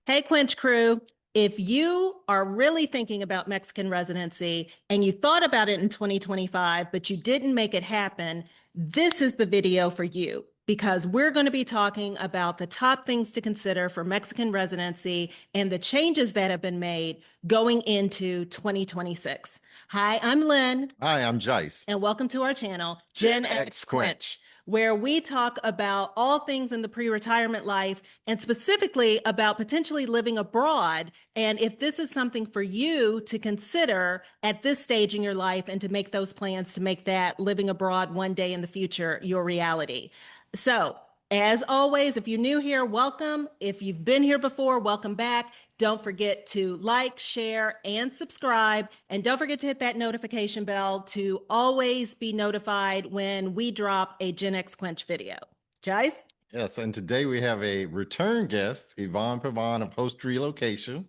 Hey, Quench crew, if you are really thinking about Mexican residency and you thought about it in 2025, but you didn't make it happen, this is the video for you because we're going to be talking about the top things to consider for Mexican residency and the changes that have been made going into 2026. Hi, I'm Lynn. Hi, I'm Jace. And welcome to our channel, Gen GenX X Quench, where we talk about all things in the pre-retirement life and specifically about potentially living abroad. And if this is something for you to consider at this stage in your life and to make those plans to make that living abroad one day in the future your reality. So, as always, if you're new here, welcome. If you've been here before, welcome back. Don't forget to like, share, and subscribe. And don't forget to hit that notification bell to always be notified when we drop a Gen X Quench video. Jice? Yes, and today we have a return guest, Ivonne Pavaan of Host Relocation,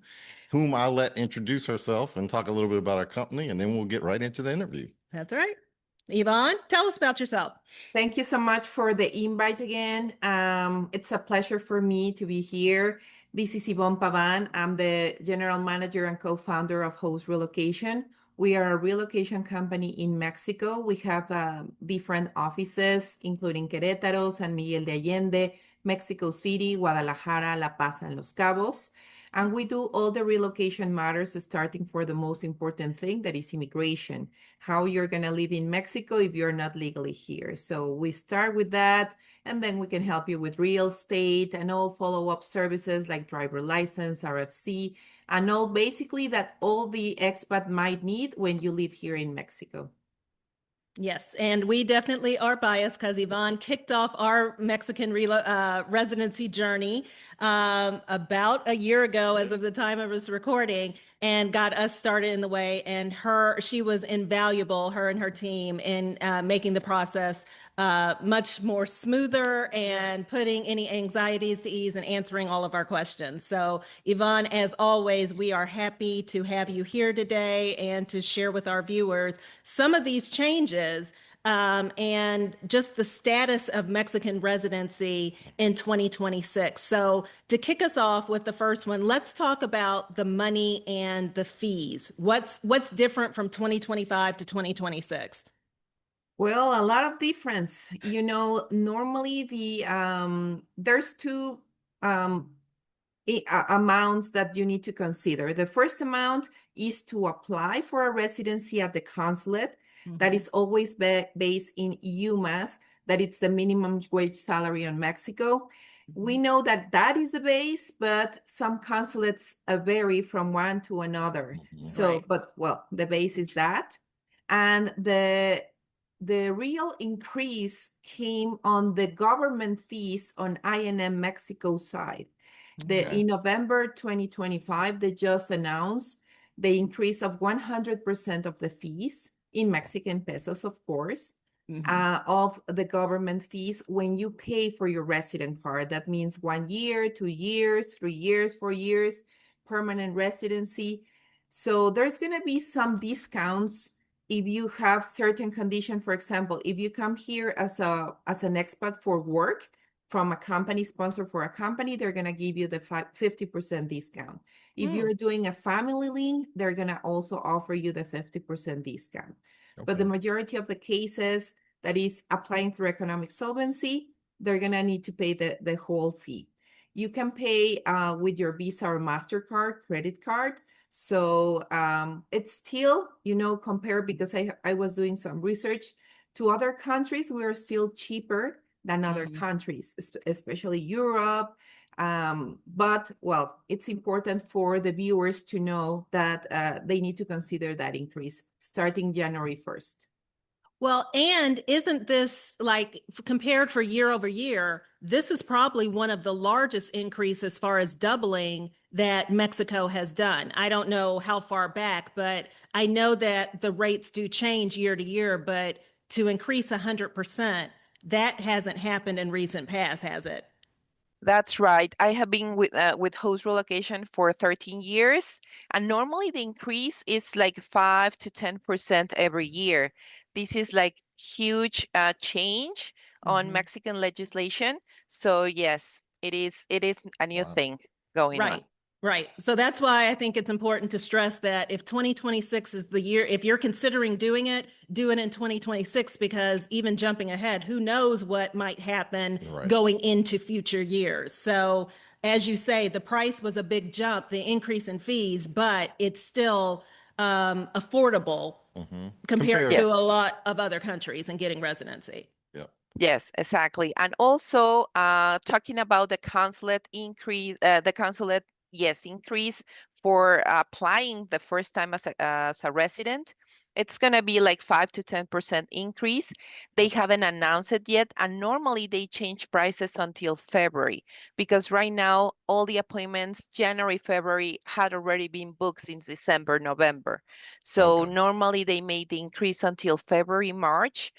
whom I'll let introduce herself and talk a little bit about our company, and then we'll get right into the interview. That's right. Ivonne, tell us about yourself. Thank you so much for the invite again. It's a pleasure for me to be here. This is Ivonne Pavaan. I'm the general manager and co-founder of Host Relocation. We are a relocation company in Mexico. We have different offices, including Querétaro, San Miguel de Allende, Mexico City, Guadalajara, La Paz, and Los Cabos. And we do all the relocation matters, starting for the most important thing, that is immigration, how you're going to live in Mexico if you're not legally here. So we start with that, and then we can help you with real estate and all follow-up services like driver license, RFC, and all basically that all the expat might need when you live here in Mexico. Yes, and we definitely are biased because Ivonne kicked off our Mexican residency journey about a year ago, as of the time of this recording, and got us started in the way. And she was invaluable, her and her team, in making the process much more smoother and putting any anxieties to ease and answering all of our questions. So, Ivonne, as always, we are happy to have you here today and to share with our viewers some of these changes and just the status of Mexican residency in 2026. So, to kick us off with the first one, let's talk about the money and the fees. What's different from 2025 to 2026? Well, a lot of difference. Normally there's two amounts that you need to consider. The first amount is to apply for a residency at the consulate. That is always based in UMAS, that it's the minimum wage salary in Mexico. We know that that is the base, but some consulates vary from one to another. So, Right. but well, the base is that. And the real increase came on the government fees on INM Mexico side. In November 2025, they just announced the increase of 100% of the fees in Mexican pesos, of course, of the government fees when you pay for your resident card. That means 1 year, 2 years, 3 years, 4 years, permanent residency. So there's going to be some discounts if you have certain condition. For example, if you come here as an expat for work from a company, sponsor for a company, they're going to give you the 50% discount. If you're doing a family link, they're going to also offer you the 50% discount. But the majority of the cases that is applying through economic solvency, they're going to need to pay the whole fee. You can pay with your Visa or MasterCard credit card. So it's still, compared, because I was doing some research to other countries, we are still cheaper than other countries, especially Europe. But, well, it's important for the viewers to know that they need to consider that increase starting January 1st. Well, and isn't this like compared for year over year? This is probably one of the largest increases as far as doubling that Mexico has done. I don't know how far back, but I know that the rates do change year to year, but to increase 100%, that hasn't happened in recent past, has it? That's right. I have been with Host Relocation for 13 years, and normally the increase is like 5 to 10% every year. This is like huge change on Mhm. Mexican legislation. So yes, it is a new Wow. thing going on. Right. Right. So that's why I think it's important to stress that if 2026 is the year, if you're considering doing it, do it in 2026, because even jumping ahead, who knows what might happen Right. going into future years. So as you say, the price was a big jump, the increase in fees, but it's still affordable compared to Yes. a lot of other countries and getting residency. Yep. Yes, exactly. And also, talking about the consulate increase, yes, increase for applying the first time as a resident. It's going to be like 5 to 10% increase. They haven't announced it yet, and normally they change prices until February, because right now all the appointments January, February had already been booked since December, November. So Okay. normally they made the increase until February, March.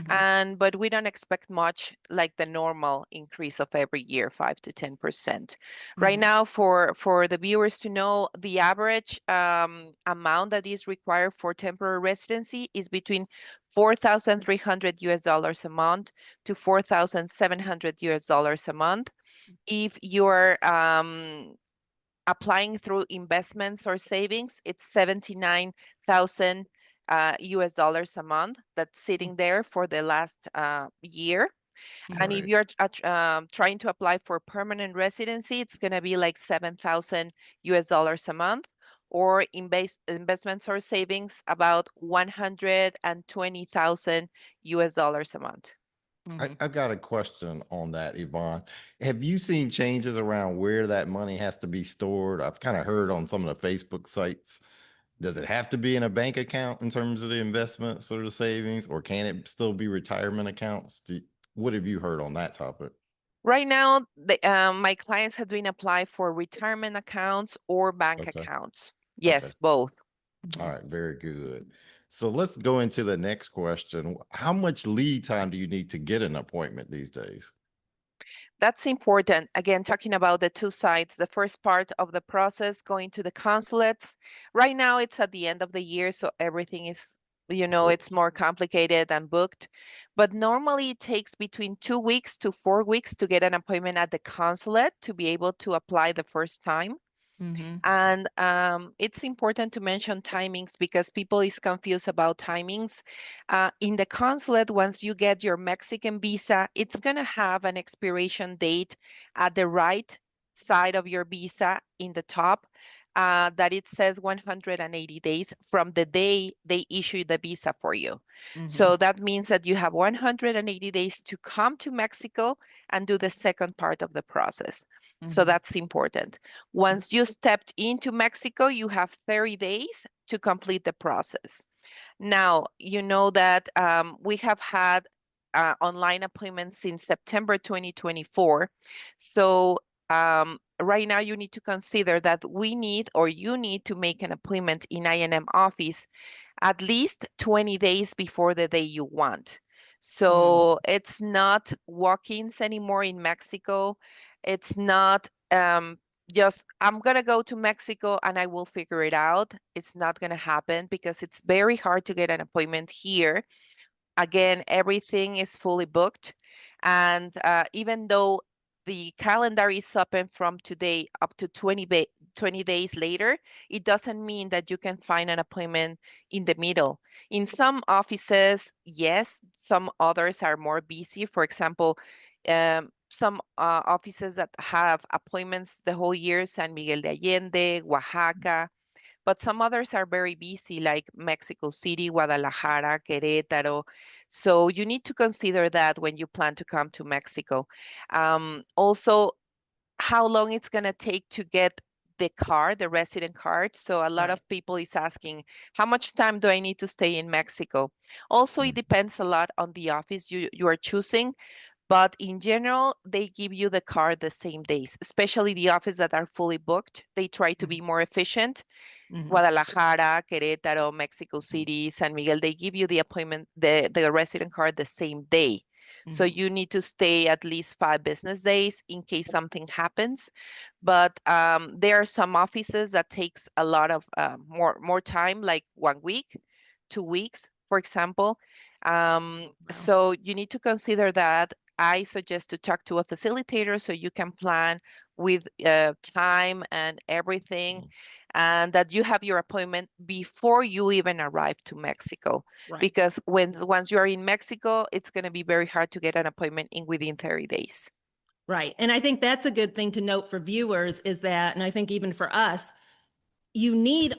But we don't expect much like the normal increase of every year, 5 to 10%. Right now, for the viewers to know, the average amount that is required for temporary residency is between 4,300 US dollars a month to 4,700 US dollars a month. If you're applying through investments or savings, it's 79,000 US dollars a month that's sitting there for the last year. And if Right. you're trying to apply for permanent residency, it's going to be like 7,000 US dollars a month, or investments or savings, about 120,000 US dollars a month. I've got a question on that, Yvonne. Have you seen changes around where that money has to be stored? I've kind of heard on some of the Facebook sites. Does it have to be in a bank account in terms of the investments or the savings, or can it still be retirement accounts? What have you heard on that topic? Right now, my clients have been applying for retirement accounts or bank Okay. accounts. Okay. Yes, both. All right. Very good. So let's go into the next question. How much lead time do you need to get an appointment these days? That's important. Again, talking about the two sides, the first part of the process, going to the consulates. Right now, it's at the end of the year, so everything is, it's Booked. more complicated and booked. But normally, it takes between 2 weeks to 4 weeks to get an appointment at the consulate to be able to apply the first time. And it's important to mention timings because people is confused about timings. In the consulate, once you get your Mexican visa, it's going to have an expiration date at the right side of your visa in the top, that it says 180 days from the day they issue the visa for you. So that means that you have 180 days to come to Mexico and do the second part of the process. So that's important. Once you stepped into Mexico, you have 30 days to complete the process. Now, you know that we have had online appointments since September 2024. So right now, you need to consider that you need to make an appointment in INM office at least 20 days before the day you want. So it's not walk-ins anymore in Mexico. It's not just, I'm going to go to Mexico and I will figure it out. It's not going to happen because it's very hard to get an appointment here. Again, everything is fully booked. And even though the calendar is open from today up to 20 days later, it doesn't mean that you can find an appointment in the middle. In some offices, yes, some others are more busy. For example, some offices that have appointments the whole year, San Miguel de Allende, Oaxaca, but some others are very busy, like Mexico City, Guadalajara, Querétaro. So you need to consider that when you plan to come to Mexico. Also, how long it's going to take to get the card, the resident card. So a lot of people is asking, how much time do I need to stay in Mexico? Also, it depends a lot on the office you are choosing. But in general, they give you the card the same days, especially the office that are fully booked. They try to be more efficient. Guadalajara, Querétaro, Mexico City, San Miguel, they give you the appointment, the resident card the same day. So you need to stay at least 5 business days in case something happens. But there are some offices that takes a lot of more time, like 1 week, 2 weeks, for example. So you need to consider that. I suggest to talk to a facilitator so you can plan with time and everything, Mm. and that you have your appointment before you even arrive to Mexico. Right. Because once you are in Mexico, it's going to be very hard to get an appointment in within 30 days. Right. And I think that's a good thing to note for viewers is that, and I think even for us, you need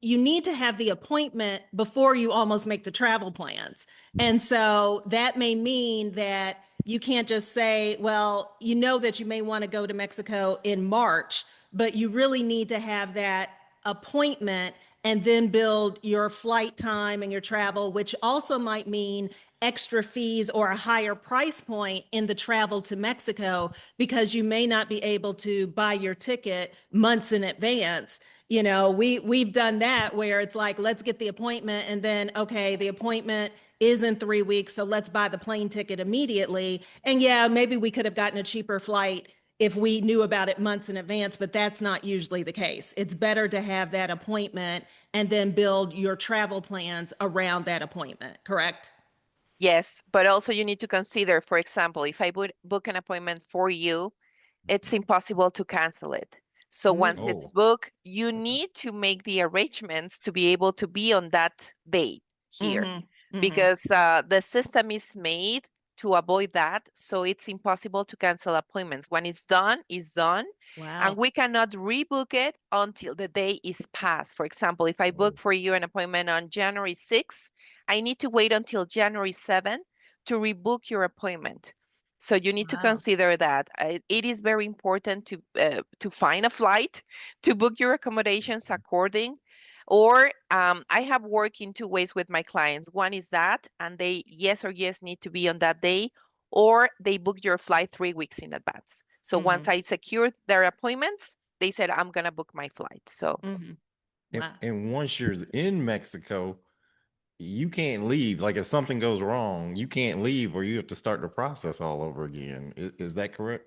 you need to have the appointment before you almost make the travel plans. And so that may mean that you can't just say, well, you know that you may want to go to Mexico in March, but you really need to have that appointment and then build your flight time and your travel, which also might mean extra fees or a higher price point in the travel to Mexico, because you may not be able to buy your ticket months in advance. You know, we've done that where it's like, let's get the appointment and then, okay, the appointment is in 3 weeks, so let's buy the plane ticket immediately. And yeah, maybe we could have gotten a cheaper flight if we knew about it months in advance, but that's not usually the case. It's better to have that appointment and then build your travel plans around that appointment, correct? Yes, but also you need to consider, for example, if I would book an appointment for you, it's impossible to cancel it. So once Mm, it's Oh, booked, you need to make the arrangements to be able to be on that day here, mm-hmm, mm-hmm. because the system is made to avoid that. So it's impossible to cancel appointments. When it's done, it's done. And Wow. we cannot rebook it until the day is passed. For example, if I oh, book for you an appointment on January 6th, I need to wait until January 7th to rebook your appointment. So you need to Wow. consider that. It is very important to find a flight, to book your accommodations according. Or I have worked in two ways with my clients. One is that, and they yes or yes need to be on that day, or they book your flight 3 weeks in advance. So Mm-hmm, once I secured their appointments, they said, I'm gonna book my flight. So mm-hmm. and, Wow. and once you're in Mexico, you can't leave. Like if something goes wrong, you can't leave or you have to start the process all over again. Is that correct?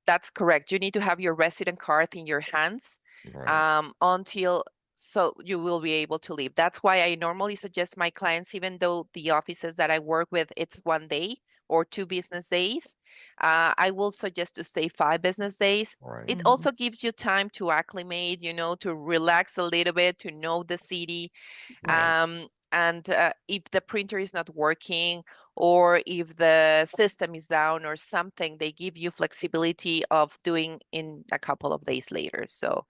that's correct. You need to have your resident card in your hands Right. until so you will be able to leave. That's why I normally suggest my clients, even though the offices that I work with, it's 1 day or 2 business days, I will suggest to stay 5 business days. Right. It Mm-hmm. also gives you time to acclimate, to relax a little bit, to know the city, Right. and if the printer is not working or if the system is down or something, they give you flexibility of doing in a couple of days later. So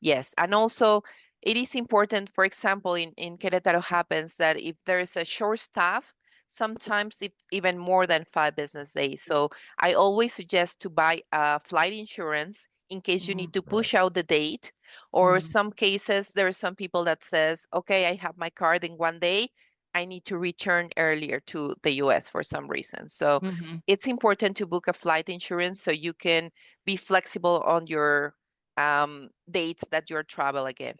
yes, and also it is important, for example, in Querétaro happens that if there is a short staff, sometimes it's even more than 5 business days. So I always suggest to buy a flight insurance in case you Mm-hmm. need to Right. push out the date. Or Mm-hmm. some cases, there are some people that says, okay, I have my card in 1 day. I need to return earlier to the US for some reason. So Mm-hmm. it's important to book a flight insurance so you can be flexible on your dates that you're travel again.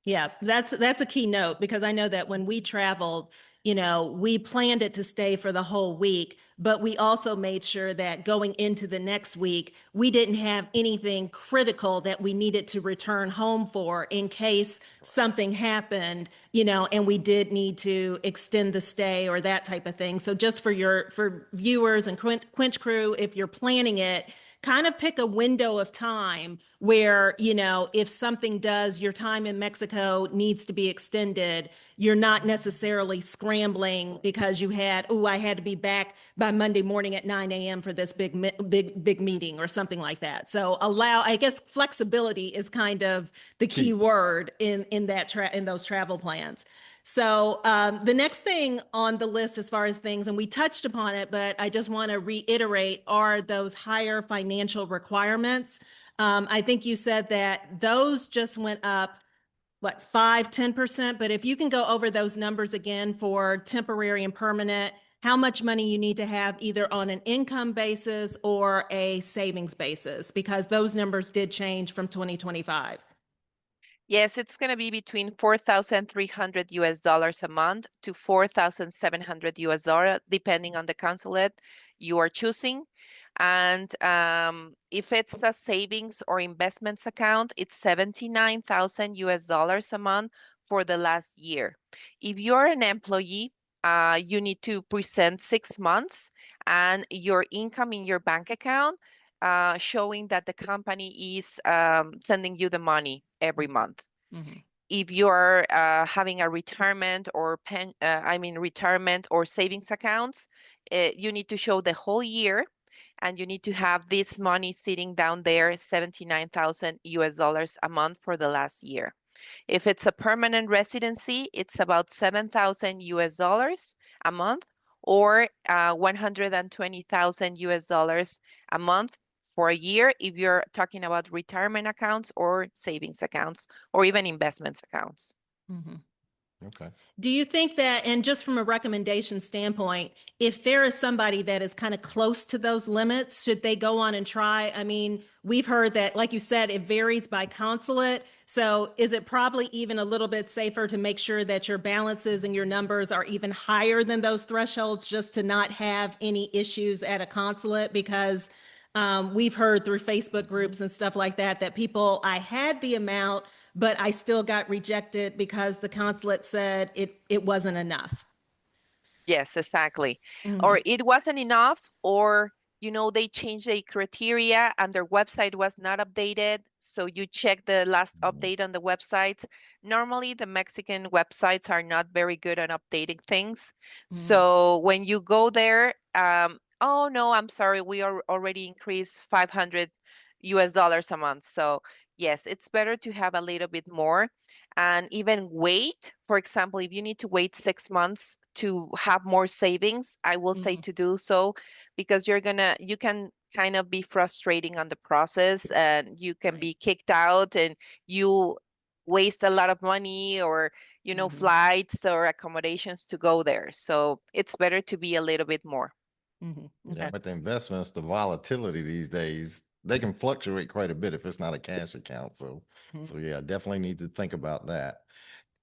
Yeah, that's a key note because I know that when we traveled, we planned it to stay for the whole week, but we also made sure that going into the next week, we didn't have anything critical that we needed to return home for in case something happened, and we did need to extend the stay or that type of thing. So just for viewers and Quench crew, if you're planning it, kind of pick a window of time where, if something does, your time in Mexico needs to be extended, you're not necessarily scrambling because I had to be back by Monday morning at 9 a.m. for this big meeting or something like that. So I guess flexibility is kind of the key Key. word in those travel plans. So the next thing on the list, as far as things, and we touched upon it, but I just want to reiterate, are those higher financial requirements. I think you said that those just went up, what, 5-10%? But if you can go over those numbers again for temporary and permanent, how much money you need to have either on an income basis or a savings basis, because those numbers did change from 2025. Yes, it's going to be between 4,300 US dollars a month to 4,700 US dollar, depending on the consulate you are choosing. And if it's a savings or investments account, it's 79,000 US dollars a month for the last year. If you're an employee, you need to present 6 months and your income in your bank account showing that the company is sending you the money every month. Mhm. If you're having a retirement or retirement or savings accounts, you need to show the whole year, and you need to have this money sitting down there, 79,000 US dollars a month for the last year. If it's a permanent residency, it's about 7,000 US dollars a month, or 120,000 US dollars a month for a year if you're talking about retirement accounts or savings accounts or even investments accounts. Mhm. Okay. Do you think that, and just from a recommendation standpoint, if there is somebody that is kind of close to those limits, should they go on and try? I mean, we've heard that, like you said, it varies by consulate. So is it probably even a little bit safer to make sure that your balances and your numbers are even higher than those thresholds, just to not have any issues at a consulate? Because we've heard through Facebook groups and stuff like that, that people, I had the amount, but I still got rejected because the consulate said it wasn't enough. Yes, exactly. Or Mhm. it wasn't enough, or they changed the criteria and their website was not updated. So you check the last update on the websites. Normally, the Mexican websites are not very good at updating things. Mhm. So when you go there, oh no, I'm sorry, we are already increased 500 US dollars a month. So yes, it's better to have a little bit more and even wait. For example, if you need to wait 6 months to have more savings, I will say Mhm. to do so, because you can kind of be frustrating on the process, and you can Right. be kicked out, and you waste a lot of money, or Mhm. flights or accommodations to go there. So it's better to be a little bit more. Mhm. Yeah, Okay. but the investments, the volatility these days, they can fluctuate quite a bit if it's not a cash account. So, Mhm. so yeah, definitely need to think about that.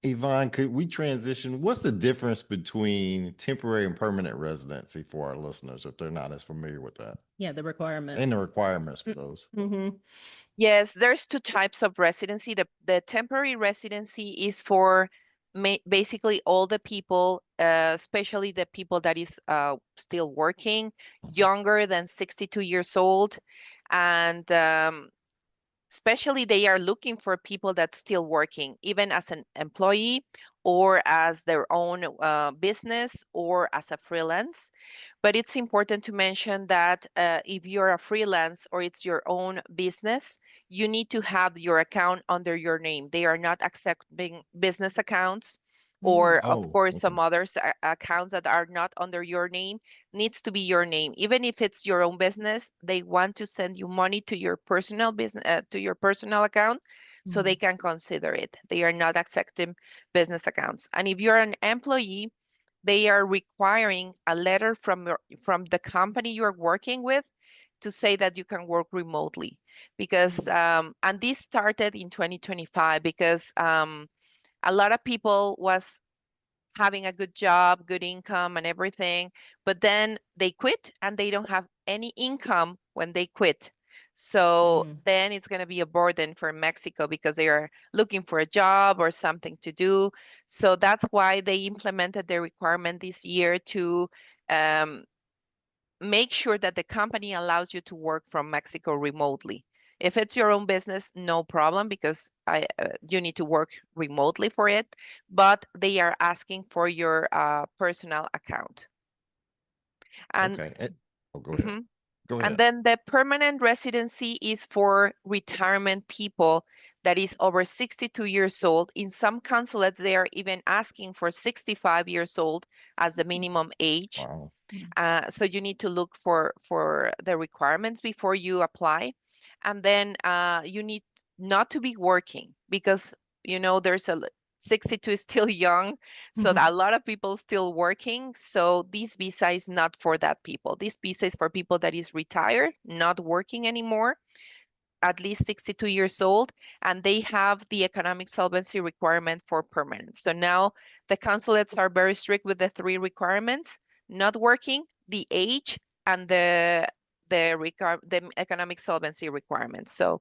Yvonne, could we transition? What's the difference between temporary and permanent residency for our listeners if they're not as familiar with that? Yeah, the requirements. And the requirements for those? Mm-hmm. Yes, there's two types of residency. The temporary residency is for basically all the people, especially the people that is still working, younger than 62 years old, and especially they are looking for people that's still working, even as an employee or as their own business or as a freelance. But it's important to mention that if you're a freelance or it's your own business, you need to have your account under your name. They are not accepting business accounts, or of Oh, course okay. some others accounts that are not under your name. Needs to be your name. Even if it's your own business, they want to send you money to your personal business, to your personal account, so Mm-hmm. they can consider it. They are not accepting business accounts. And if you're an employee, they are requiring a letter from the company you're working with to say that you can work remotely. Because and this started in 2025, because a lot of people was having a good job, good income and everything, but then they quit and they don't have any income when they quit. So Mm-hmm. then it's going to be a burden for Mexico, because they are looking for a job or something to do. So that's why they implemented the requirement this year to um, make sure that the company allows you to work from Mexico remotely. If it's your own business, no problem, because you need to work remotely for it, but they are asking for your personal account. And Okay. Oh, go ahead. mhm. Go And ahead. then the permanent residency is for retirement people that is over 62 years old. In some consulates, they are even asking for 65 years old as the minimum age. Wow. So you need to look for the requirements before you apply, and then you need not to be working, because there's 62 is still young, so Mm-hmm. a lot of people still working. So this visa is not for that people. This visa is for people that is retired, not working anymore, at least 62 years old, and they have the economic solvency requirement for permanent. So now the consulates are very strict with the three requirements: not working, the age, and the economic solvency requirements. So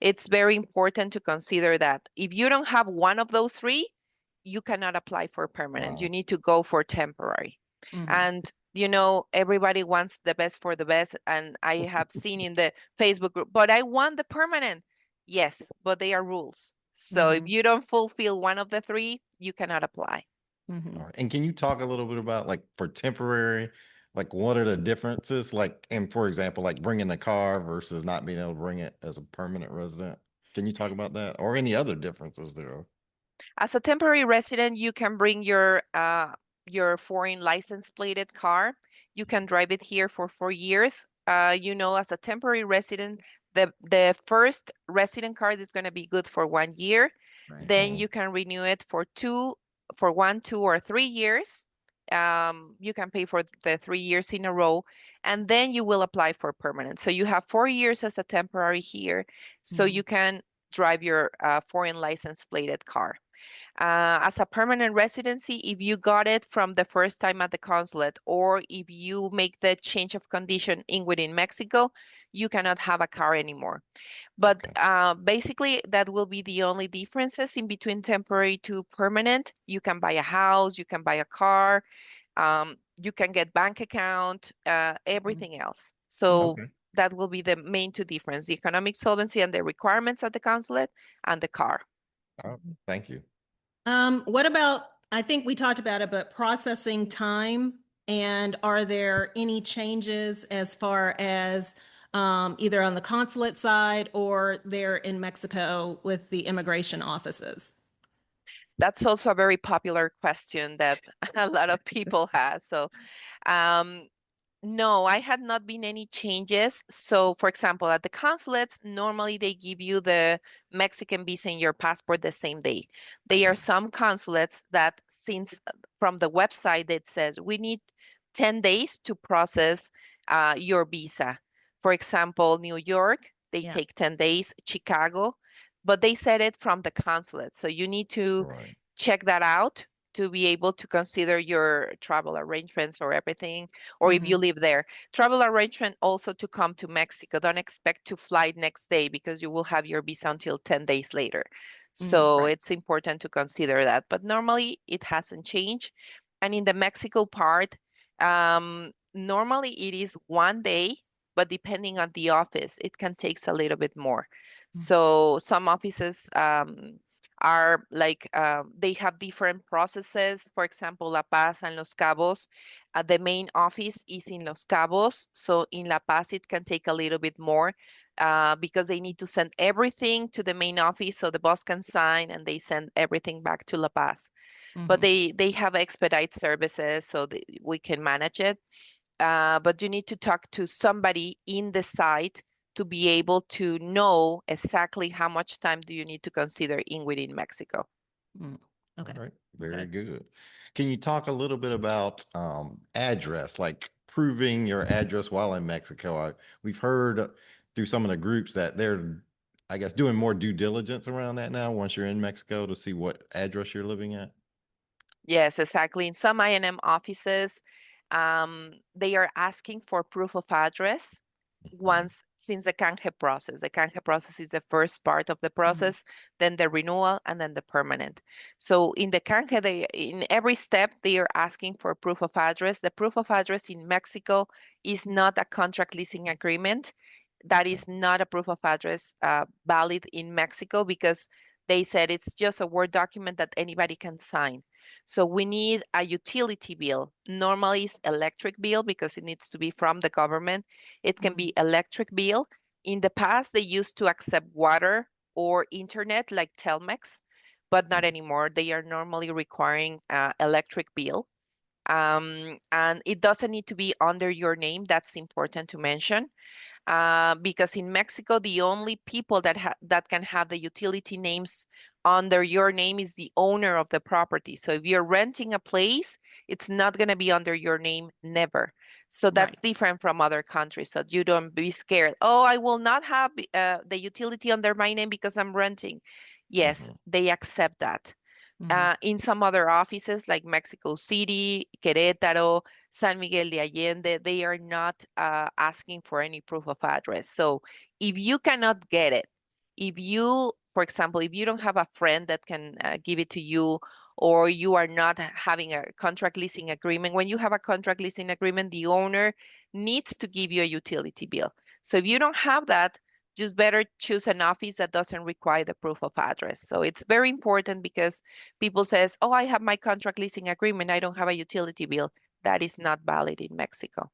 it's very important to consider that if you don't have one of those three, you cannot apply for permanent. You Wow. need to go for temporary. Mm-hmm. And everybody wants the best for the best, and I have seen in the Facebook group, but I want the permanent. Yes, but they are rules. So if Mhm. you don't fulfill one of the three, you cannot apply. Mhm. All right. And can you talk a little bit about like for temporary, like what are the differences? Like, and for example, like bringing a car versus not being able to bring it as a permanent resident. Can you talk about that or any other differences there? As a temporary resident, you can bring your foreign license plated car. You can drive it here for 4 years. As a temporary resident, the first resident card is going to be good for 1 year. Right. Then you can renew it for 1, 2, or 3 years. You can pay for the 3 years in a row, and then you will apply for permanent. So you have 4 years as a temporary here, so Mhm. you can drive your foreign license plated car. As a permanent residency, if you got it from the first time at the consulate, or if you make the change of condition in within Mexico, you cannot have a car anymore. But Okay. basically, that will be the only differences in between temporary to permanent. You can buy a house, you can buy a car, you can get bank account, Mhm. everything else. So Okay. that will be the main two difference: the economic solvency and the requirements at the consulate, and the car. Oh, thank you. What about, I think we talked about it, but processing time, and are there any changes as far as either on the consulate side or there in Mexico with the immigration offices? That's also a very popular question that a lot of people have. So, um, no, I had not been any changes. So, for example, at the consulates, normally they give you the Mexican visa in your passport the same day. There are some consulates that, since from the website, it says we need 10 days to process your visa. For example, New York, they Yeah. take 10 days, Chicago, but they said it from the consulate. So you need to Right. check that out to be able to consider your travel arrangements or everything, or if you Mhm. live there. Travel arrangement also to come to Mexico. Don't expect to fly next day because you will have your visa until 10 days later. Mhm. So Right. it's important to consider that. But normally it hasn't changed. And in the Mexico part, normally it is 1 day, but depending on the office, it can take a little bit more. So some offices are like they have different processes. For example, La Paz and Los Cabos, the main office is in Los Cabos. So in La Paz, it can take a little bit more because they need to send everything to the main office so the boss can sign and they send everything back to La Paz. But Mhm. they have expedite services so we can manage it. But you need to talk to somebody in the site to be able to know exactly how much time do you need to consider in within Mexico. Mm. All Okay. right. Okay. Very good. Can you talk a little bit about address, like proving your address while in Mexico? We've heard through some of the groups that they're, I guess, doing more due diligence around that now once you're in Mexico to see what address you're living at. Yes, exactly. In some INM offices, they are asking for proof of address Mhm. once since the canje process. The canje process is the first part of the Mhm. process, then the renewal, and then the permanent. So in the canje, in every step, they are asking for proof of address. The proof of address in Mexico is not a contract leasing agreement. That Okay. is not a proof of address valid in Mexico because they said it's just a Word document that anybody can sign. So we need a utility bill. Normally it's electric bill because it needs to be from the government. It can Mhm. be electric bill. In the past, they used to accept water or internet like Telmex, but not anymore. They are normally requiring electric bill. And it doesn't need to be under your name. That's important to mention because in Mexico, the only people that can have the utility names under your name is the owner of the property. So if you're renting a place, it's not going to be under your name, never. So Right. that's different from other countries. So you don't be scared. Oh, I will not have the utility under my name because I'm renting. Yes, Mhm. they accept that. Mhm. In some other offices like Mexico City, Querétaro, San Miguel de Allende, they are not asking for any proof of address. So if you cannot get it, if you, for example, if you don't have a friend that can give it to you, or you are not having a contract leasing agreement. When you have a contract leasing agreement, the owner needs to give you a utility bill. So if you don't have that, just better choose an office that doesn't require the proof of address. So it's very important because people says, oh, I have my contract leasing agreement, I don't have a utility bill. That is not valid in Mexico.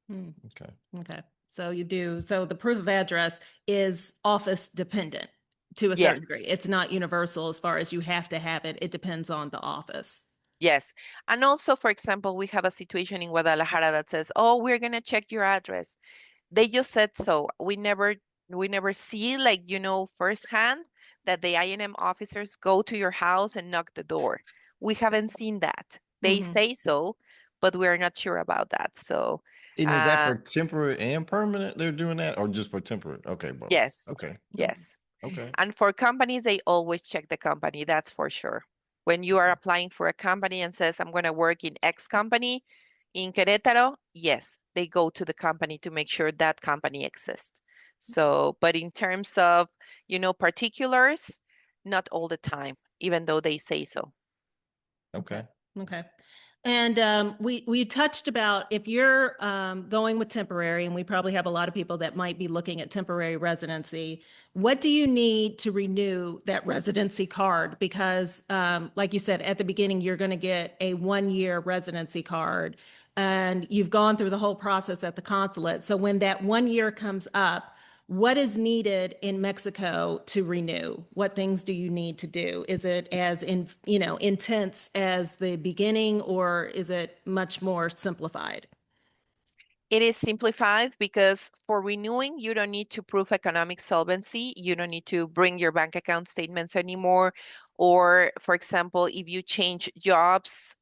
Hmm. Okay. Okay. So you do, so the proof of address is office dependent to a Yes. certain degree. It's not universal as far as you have to have it. It depends on the office. Yes. And also, for example, we have a situation in Guadalajara that says, oh, we're going to check your address. They just said so. We never see, like, firsthand that the INM officers go to your house and knock the door. We haven't seen that. They Mhm. say so, but we're not sure about that. So, And is that uh, for temporary and permanent? They're doing that, or just for temporary? Okay, both. yes, Okay. yes. Okay. And for companies, they always check the company, that's for sure. When you are applying for a company and says, I'm going to work in X company in Querétaro, yes, they go to the company to make sure that company exists. So, but in terms of, particulars, not all the time, even though they say so. Okay. Okay. And we touched about if you're going with temporary, and we probably have a lot of people that might be looking at temporary residency, what do you need to renew that residency card? Because like you said, at the beginning, you're going to get a 1-year residency card, and you've gone through the whole process at the consulate. So when that 1 year comes up, what is needed in Mexico to renew? What things do you need to do? Is it as intense as the beginning, or is it much more simplified? It is simplified because for renewing, you don't need to prove economic solvency. You don't need to bring your bank account statements anymore. Or, for example, if you change jobs,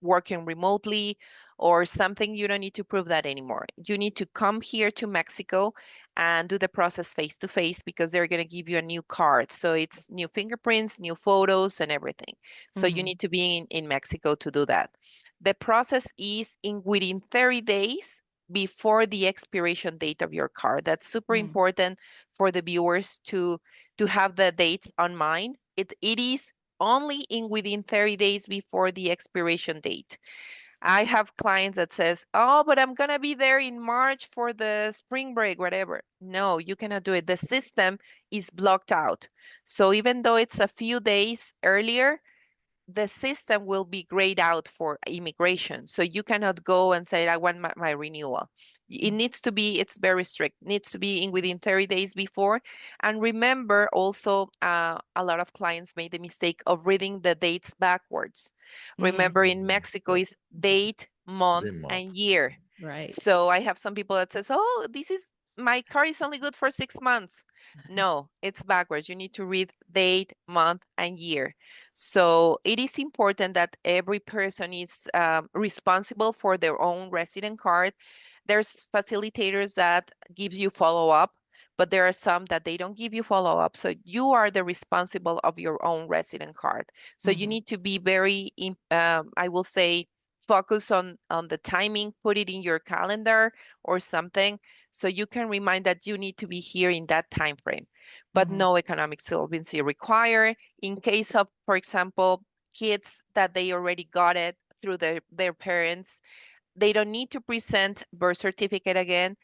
working remotely or something, you don't need to prove that anymore. You need to come here to Mexico and do the process face to face because they're going to give you a new card. So it's new fingerprints, new photos, and everything. So you Mhm. need to be in Mexico to do that. The process is in within 30 days before the expiration date of your card. That's super Mm. important for the viewers to have the dates on mind. It is only in within 30 days before the expiration date. I have clients that says, "Oh, but I'm gonna be there in March for the spring break, whatever." No, you cannot do it. The system is blocked out. So even though it's a few days earlier, the system will be grayed out for immigration. So you cannot go and say, I want my renewal. It needs to be, it's very strict, needs to be in within 30 days before. And remember also, a lot of clients made the mistake of reading the dates backwards. Mm. Remember in Mexico is date, month, Then month. and year. Right. So I have some people that says, oh, my car is only good for 6 months. No, it's backwards. You need to read date, month, and year. So it is important that every person is responsible for their own resident card. There's facilitators that give you follow-up, but there are some that they don't give you follow-up. So you are the responsible of your own resident card. So you Mhm. need to be very, I will say, focus on the timing, put it in your calendar or something, so you can remind that you need to be here in that time frame. But Mhm. no economic solvency required. In case of, for example, kids that they already got it through their parents, they don't need to present birth certificate again.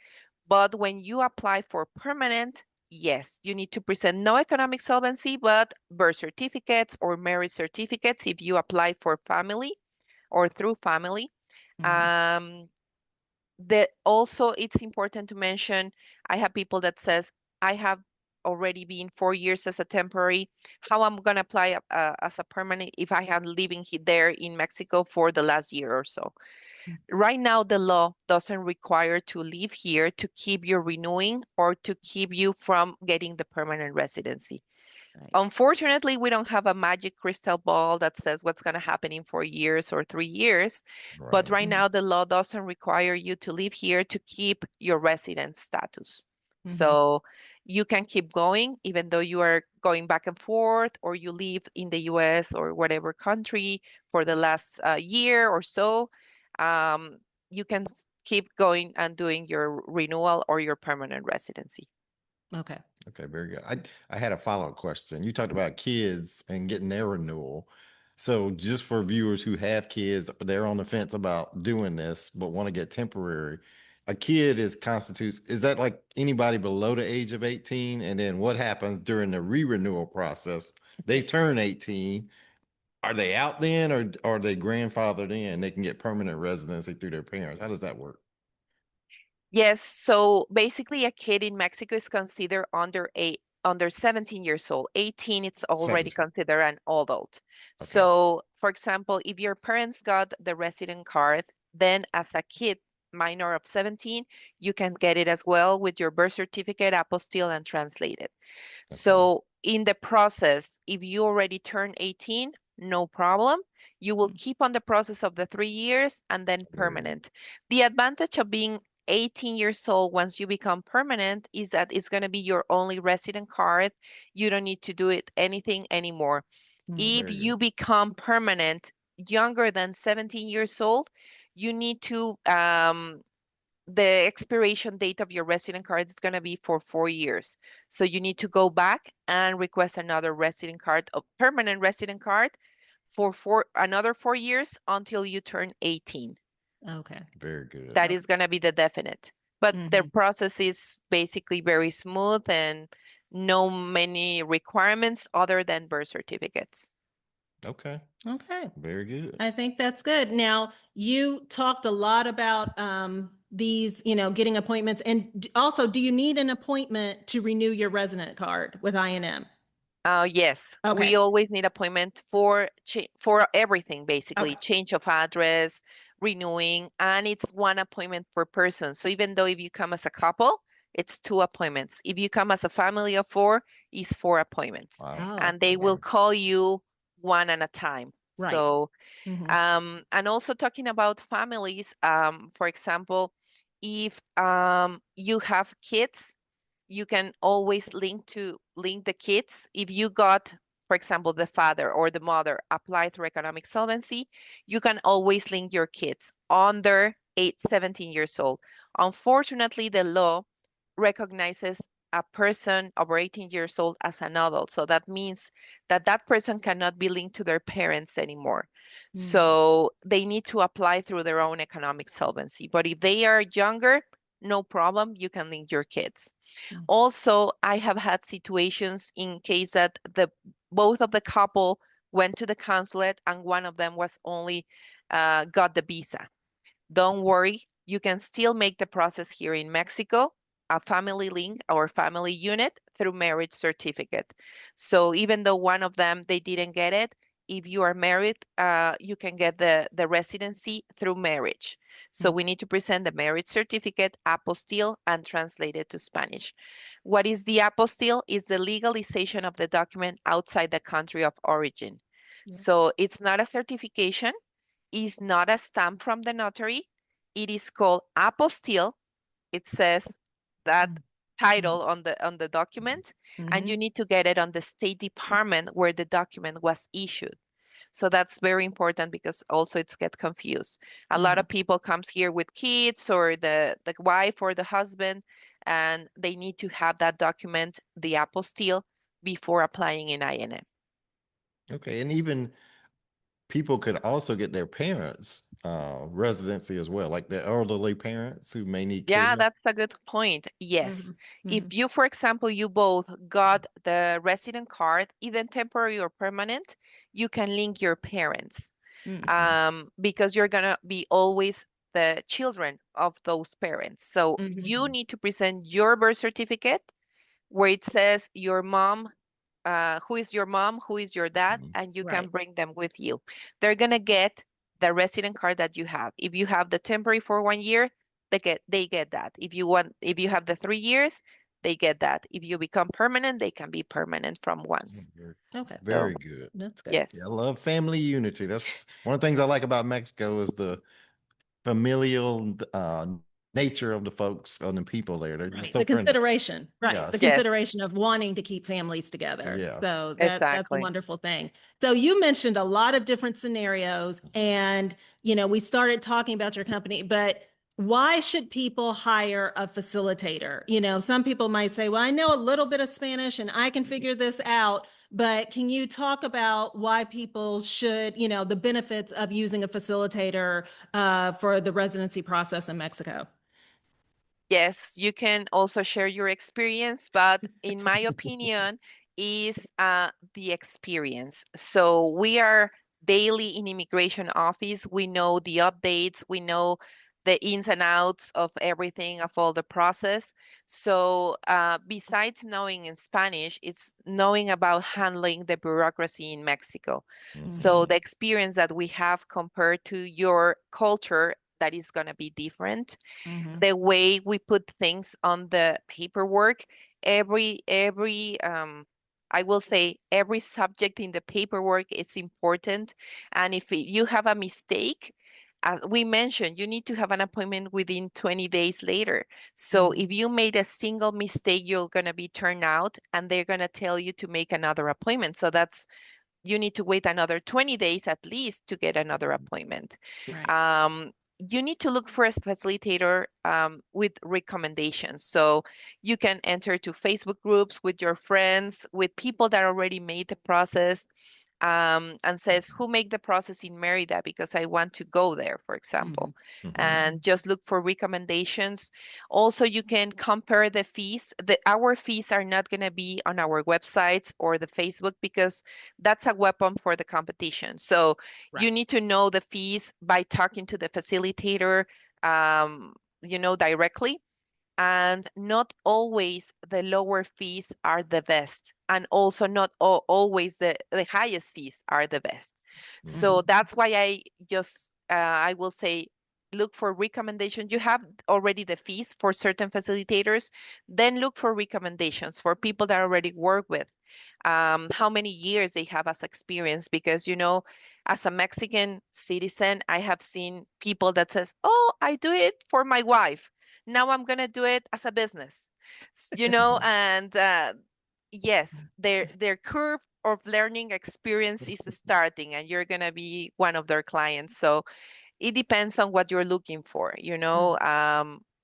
But when you apply for permanent, yes, you need to present no economic solvency, but birth certificates or marriage certificates if you apply for family or through family. Mhm. Um, that also it's important to mention, I have people that says, I have already been 4 years as a temporary, how I'm going to apply as a permanent if I have living there in Mexico for the last year or so. Right now the law doesn't require to live here to keep you renewing or to keep you from getting the permanent residency. Right. Unfortunately, we don't have a magic crystal ball that says what's going to happen in 4 years or 3 years. But Right. right now, the law doesn't require you to live here to keep your resident status. Mhm. So you can keep going, even though you are going back and forth, or you live in the US or whatever country for the last year or so. Um, you can keep going and doing your renewal or your permanent residency. Okay. Okay, very good. I had a follow-up question. You talked about kids and getting their renewal. So just for viewers who have kids, they're on the fence about doing this, but want to get temporary. A kid constitutes, is that like anybody below the age of 18? And then what happens during the re-renewal process? They turn 18. Are they out then, or are they grandfathered in? They can get permanent residency through their parents. How does that work? Yes, so basically a kid in Mexico is considered under 17 years old. 18, it's already 17. considered an adult. Okay. So, for example, if your parents got the resident card, then as a kid minor of 17, you can get it as well with your birth certificate, apostille, and translated. Okay. So in the process, if you already turned 18, no problem. You will keep on the process of the 3 years and then Very good. permanent. The advantage of being 18 years old once you become permanent is that it's going to be your only resident card. You don't need to do it anything anymore. If Very you good. become permanent younger than 17 years old, you need to the expiration date of your resident card is going to be for 4 years. So you need to go back and request another resident card, a permanent resident card for another 4 years until you turn 18. Okay. Very good. That Okay. is going to be the definite. But their Mhm. process is basically very smooth and no many requirements other than birth certificates. Okay. Okay. Very good. I think that's good. Now, you talked a lot about these, getting appointments. And also, do you need an appointment to renew your resident card with INM? Yes, Okay. we always need appointment for everything, basically, Okay. change of address, renewing, and it's one appointment per person. So even though if you come as a couple, it's 2 appointments. If you come as a family of 4, it's 4 appointments. Wow. Oh, And they will okay. call you one at a time. Right. So, Mhm. and also talking about families, for example, if you have kids, you can always link the kids. If you got, for example, the father or the mother applied through economic solvency, you can always link your kids under 17 years old. Unfortunately, the law recognizes a person over 18 years old as an adult. So that means that that person cannot be linked to their parents anymore. So they need to apply through their own economic solvency. But if they are younger, no problem, you can link your kids. Also, I have had situations in case that both of the couple went to the consulate and one of them was only got the visa. Don't worry, you can still make the process here in Mexico, a family link or family unit through marriage certificate. So even though one of them they didn't get it, if you are married, you can get the residency through marriage. So we need to present the marriage certificate, apostille, and translate it to Spanish. What is the apostille? Is the legalization of the document outside the country of origin. Yeah. So it's not a certification, is not a stamp from the notary. It is called apostille. It says that title on the document, and you need to get it on the State Department where the document was issued. So that's very important because also it's get confused. A lot of people comes here with kids or the wife or the husband, and they need to have that document, the apostille, before applying in INM. Okay. And even people could also get their parents residency as well, like the elderly parents who may need care. Yeah, that's a good point. Yes. If Mhm. you, for example, you both got the resident card, either temporary or permanent, you can link your parents because you're gonna be always the children of those parents. So you need to present your birth certificate where it says your mom, who is your mom, who is your dad, Mhm. and you can Right. bring them with you. They're gonna get the resident card that you have. If you have the temporary for 1 year, they get that. If you have the 3 years, they get that. If you become permanent, they can be permanent from once. Very, Okay. So very good. That's good. Yeah, yes. I love family unity. That's one of the things I like about Mexico is the familial nature of the folks and the people there. They're just Right. so The friendly. consideration, right. The Yes. Yes, consideration of wanting to keep families together. Yeah. So that's a exactly. wonderful thing. So you mentioned a lot of different scenarios and, we started talking about your company, but why should people hire a facilitator? Some people might say, well, I know a little bit of Spanish and I can figure this out, but can you talk about why people should, the benefits of using a facilitator for the residency process in Mexico? Yes, you can also share your experience, but in my opinion, is the experience. So we are daily in immigration office. We know the updates. We know the ins and outs of everything, of all the process. So besides knowing in Spanish, it's knowing about handling the bureaucracy in Mexico. So Mhm. the experience that we have compared to your culture, that is going to be different. Mhm. The way we put things on the paperwork, every I will say every subject in the paperwork is important. And if you have a mistake, as we mentioned, you need to have an appointment within 20 days later. So if you made a single mistake, you're going to be turned out and they're going to tell you to make another appointment. So that's, you need to wait another 20 days at least to get another appointment. Right. You need to look for a facilitator with recommendations. So you can enter to Facebook groups with your friends, with people that already made the process, and says, who make the process in Merida because I want to go there, for example, Mhm. and just look for recommendations. Also, you can compare the fees. Our fees are not going to be on our websites or the Facebook because that's a weapon for the competition. So you Right. need to know the fees by talking to the facilitator, directly. And not always the lower fees are the best, and also not always the highest fees are the best. So Mhm. that's why I will say, look for recommendations. You have already the fees for certain facilitators, then look for recommendations for people that already work with, how many years they have as experience. Because as a Mexican citizen, I have seen people that says, oh, I do it for my wife, now I'm going to do it as a business. Mhm. And yes, their curve of learning experience is starting, and you're going to be one of their clients. So it depends on what you're looking for,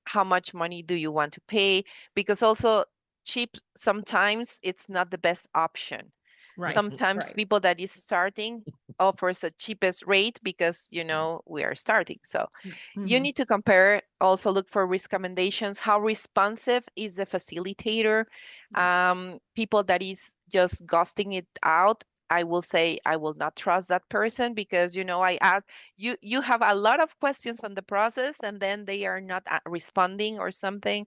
how much money do you want to pay? Because also cheap sometimes it's not the best option. Right. Sometimes Right. people that is starting offers the cheapest rate because we are starting. So you Mhm. need to compare, also look for risk recommendations. How responsive is the facilitator? Right. People that is just ghosting it out, I will say I will not trust that person because I ask you have a lot of questions on the process and then they are not responding or something.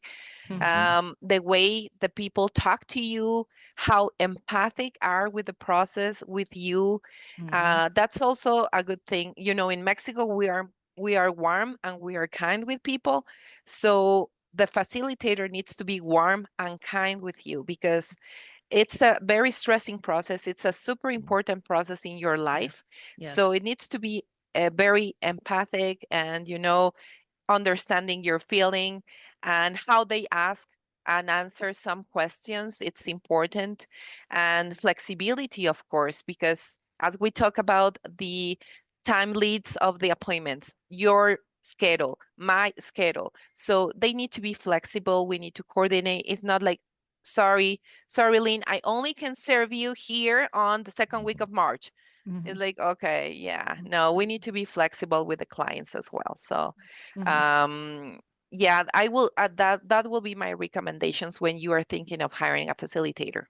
Mhm. The way the people talk to you, how empathic are with the process with you, Mhm. that's also a good thing. In Mexico, we are warm and we are kind with people. So the facilitator needs to be warm and kind with you because it's a very stressing process. It's a super important process in your Yes. life. So Yes. it needs to be very empathic and, understanding your feeling and how they ask and answer some questions. It's important. And flexibility, of course, because as we talk about the time leads of the appointments, your schedule, my schedule. So they need to be flexible. We need to coordinate. It's not like, sorry, Lynn, I only can serve you here on the second week of March. It's Mhm. like, okay, yeah, no, we need to be flexible with the clients as well. So, Mhm. um, yeah, I will, that will be my recommendations when you are thinking of hiring a facilitator.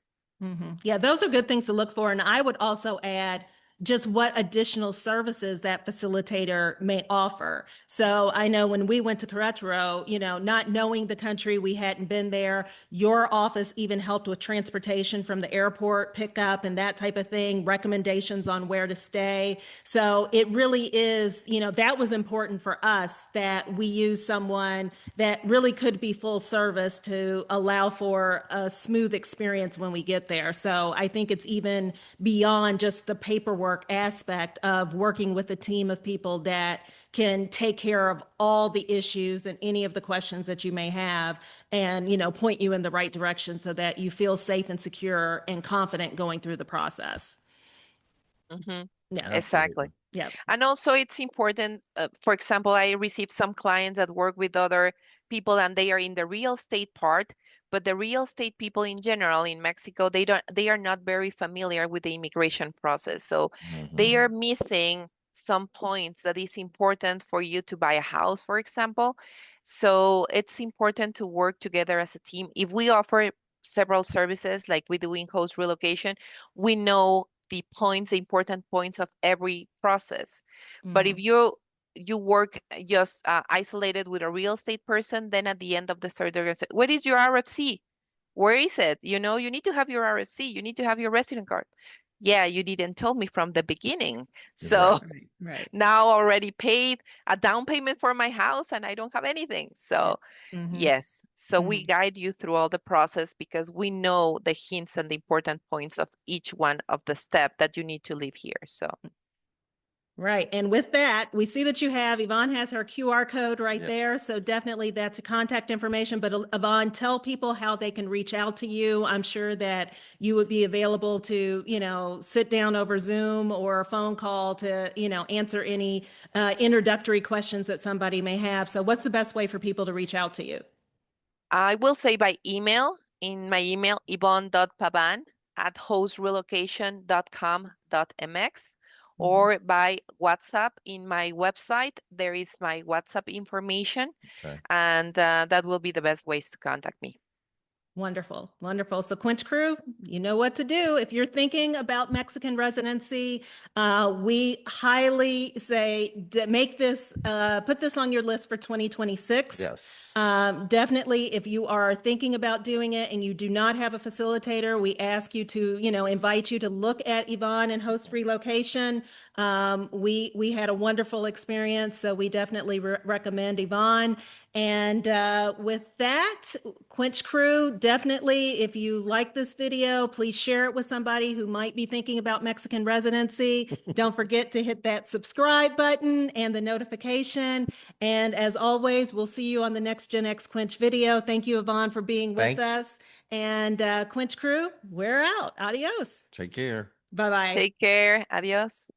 Yeah, those are good things to look for. And I would also add just what additional services that facilitator may offer. So I know when we went to Querétaro, not knowing the country, we hadn't been there. Your office even helped with transportation from the airport, pickup and that type of thing, recommendations on where to stay. So it really is, that was important for us that we use someone that really could be full service to allow for a smooth experience when we get there. So I think it's even beyond just the paperwork aspect of working with a team of people that can take care of all the issues and any of the questions that you may have and, point you in the right direction so that you feel safe and secure and confident going through the process. Hmm. Yeah. Exactly. Absolutely. Yeah. And also, it's important. For example, I receive some clients that work with other people and they are in the real estate part, but the real estate people in general in Mexico, they are not very familiar with the immigration process. So they Mhm. are missing some points that is important for you to buy a house, for example. So it's important to work together as a team. If we offer several services like we do in Host Relocation, we know the points, the important points of every process. But if Mhm. you work just isolated with a real estate person, then at the end of the story, they're going to say, what is your RFC? Where is it? You know, you need to have your RFC. You need to have your resident card. Yeah, you didn't tell me from the beginning. Right. So Right, right. now already paid a down payment for my house and I don't have anything. Yeah. So Mhm. yes, so we Mhm. guide you through all the process because we know the hints and the important points of each one of the step that you need to leave here. So Right. And with that, we see that you have, Ivonne has her QR code right Yes. there. So definitely that's a contact information. But Ivonne, tell people how they can reach out to you. I'm sure that you would be available to, sit down over Zoom or a phone call to, answer any introductory questions that somebody may have. So what's the best way for people to reach out to you? I will say by email, in my email, yvonne.pavan@hostrelocation.com.mx, Mhm. or by WhatsApp. In my website, there is my WhatsApp information, Okay. and that will be the best ways to contact me. Wonderful, wonderful. So Quench Crew, you know what to do. If you're thinking about Mexican residency, we highly say make this, put this on your list for 2026. Yes. Definitely, if you are thinking about doing it and you do not have a facilitator, we ask you to, invite you to look at Ivonne and Host Relocation. We had a wonderful experience, so we definitely recommend Ivonne. And with that, Quench Crew, definitely, if you like this video, please share it with somebody who might be thinking about Mexican residency. Don't forget to hit that subscribe button and the notification. And as always, we'll see you on the next GenX Quench video. Thank you, Ivonne, for being with Thank- us. And Quench Crew, we're out. Adios. Take care. Bye-bye. Take care. Adios.